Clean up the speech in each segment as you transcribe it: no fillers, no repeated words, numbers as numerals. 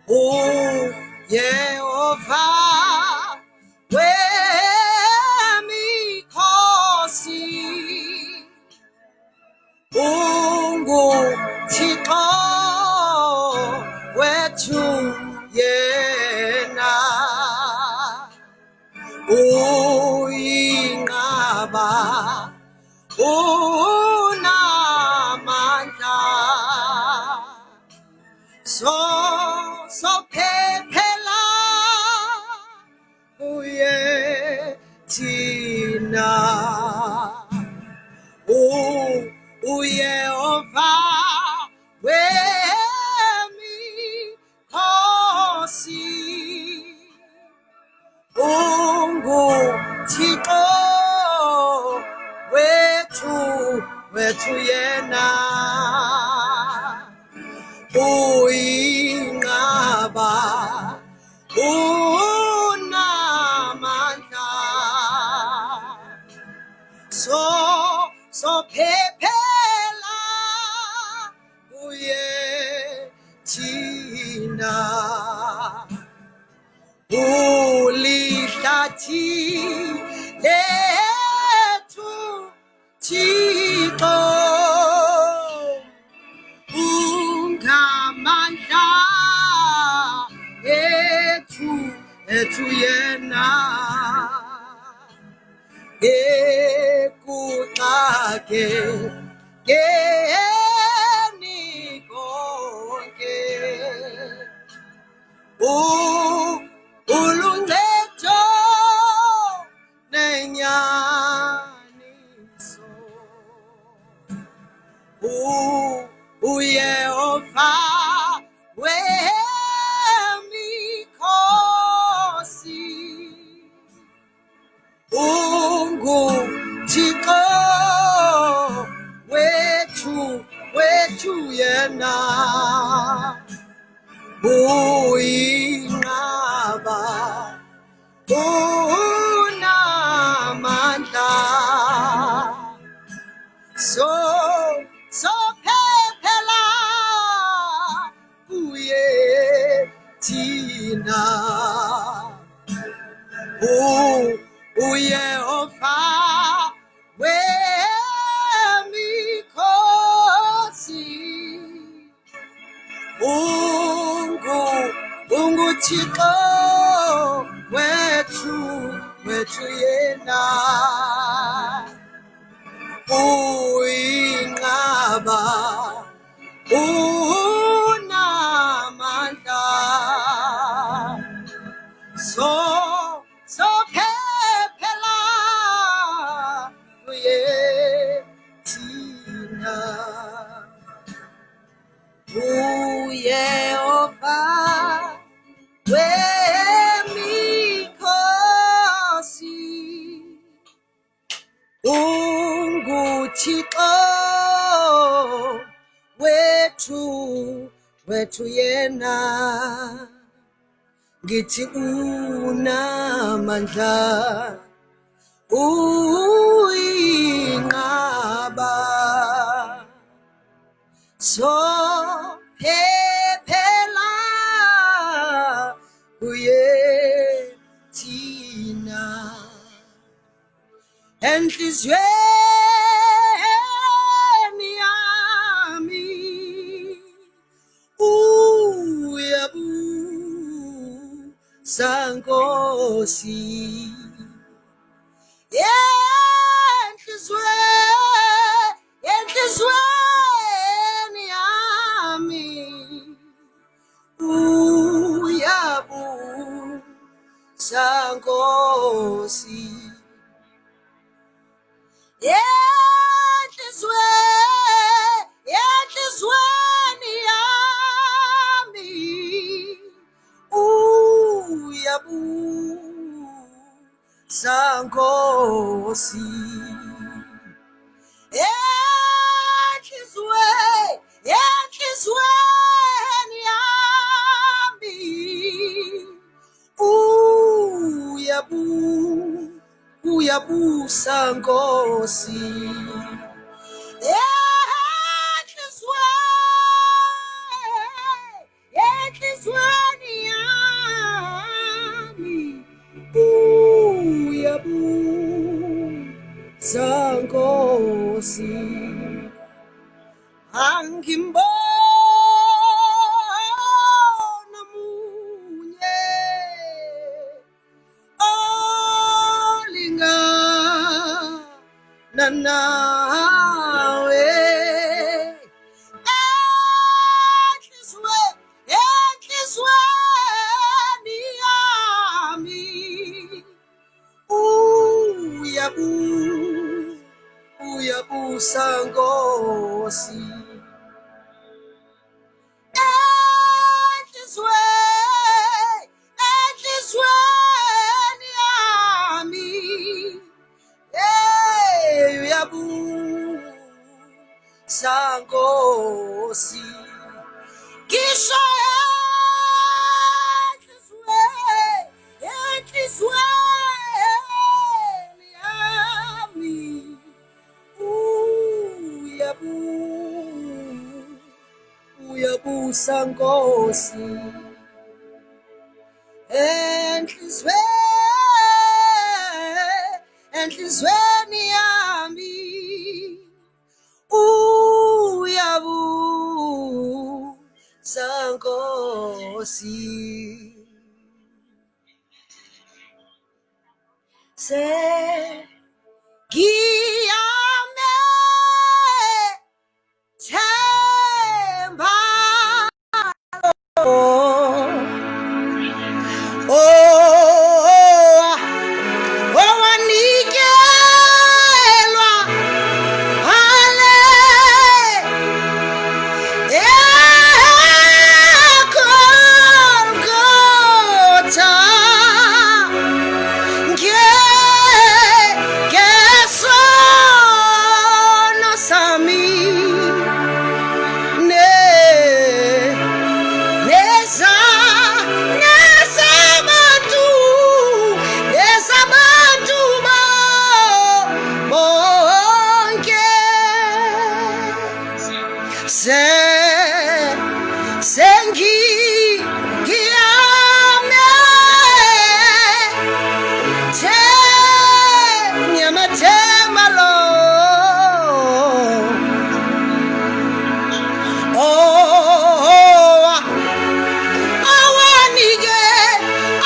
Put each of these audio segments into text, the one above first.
Oh, Jehovah, wemikhosi, unguThixo wethu yena, uyinqaba, unamandla. Sophephela kuye thina, uYehova wemikhosi, unguThixo wethu yena, uyinqaba, unamandla. Sophephela kuye thina, ulihlathi lethu Thixo, ungamandla ethu yena, ekuxake keni konke, uluncedo nenyaniso, uYehova wemikhosi, unguThixo wethu yena, uyinqaba, unamandla. Sophephela kuye thina, uYehova wemikhosi, unguThixo wethu yena, uyinqaba, unamandla. Sophephela kuye thina, uYehova wemikhosi, unguThixo wethu yena, ngithi unamandla, uyinqaba. Sophephela kuye thina, enhlizweni yami uyabusa Nkosi, enhlizweni yami uyabusa Nkosi, enhlizweni yami uyabusa Nkosi, enhlizweni yami uyabusa Nkosi, uyabusa Nkosi enhlizweni yami uyabusa Nkosi ngiyame themba owanikelwa hale eGolgotha ngesono sami nezabantu bonke ngiyame nyamathemba lo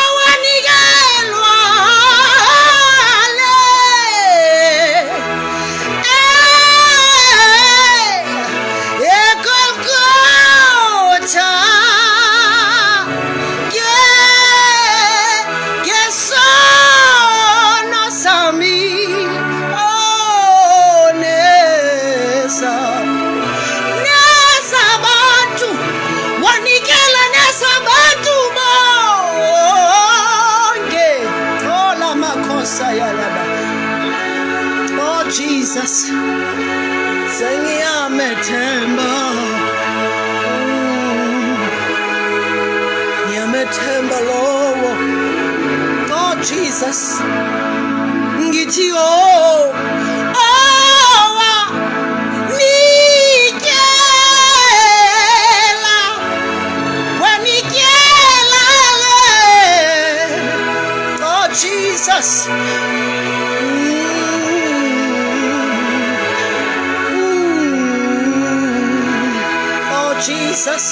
awanikelwa le eGolgotha ngesono sami nezabantu wanikela nezabantu bonke thola makhosa yalaba. Oh Jesus, sengiyamethemba ngiyamethemba lowo. Oh Jesus, ngithi wanikela oh Jesus. Oh Jesus,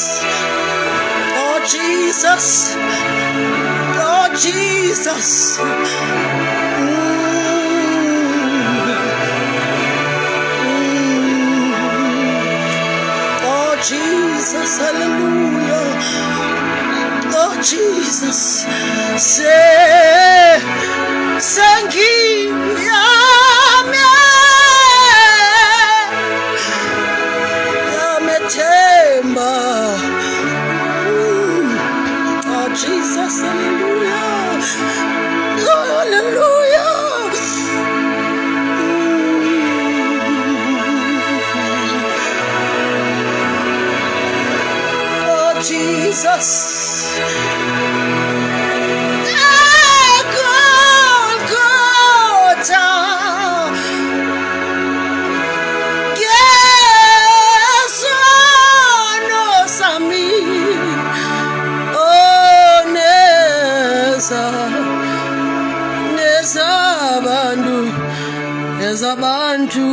oh Jesus, oh Jesus. Oh Jesus, hallelujah. Oh Jesus, yamethemba. Oh Jesus, hallelujah. Oh, hallelujah. Oh Jesus, Golgotha ngesono sami nezabantu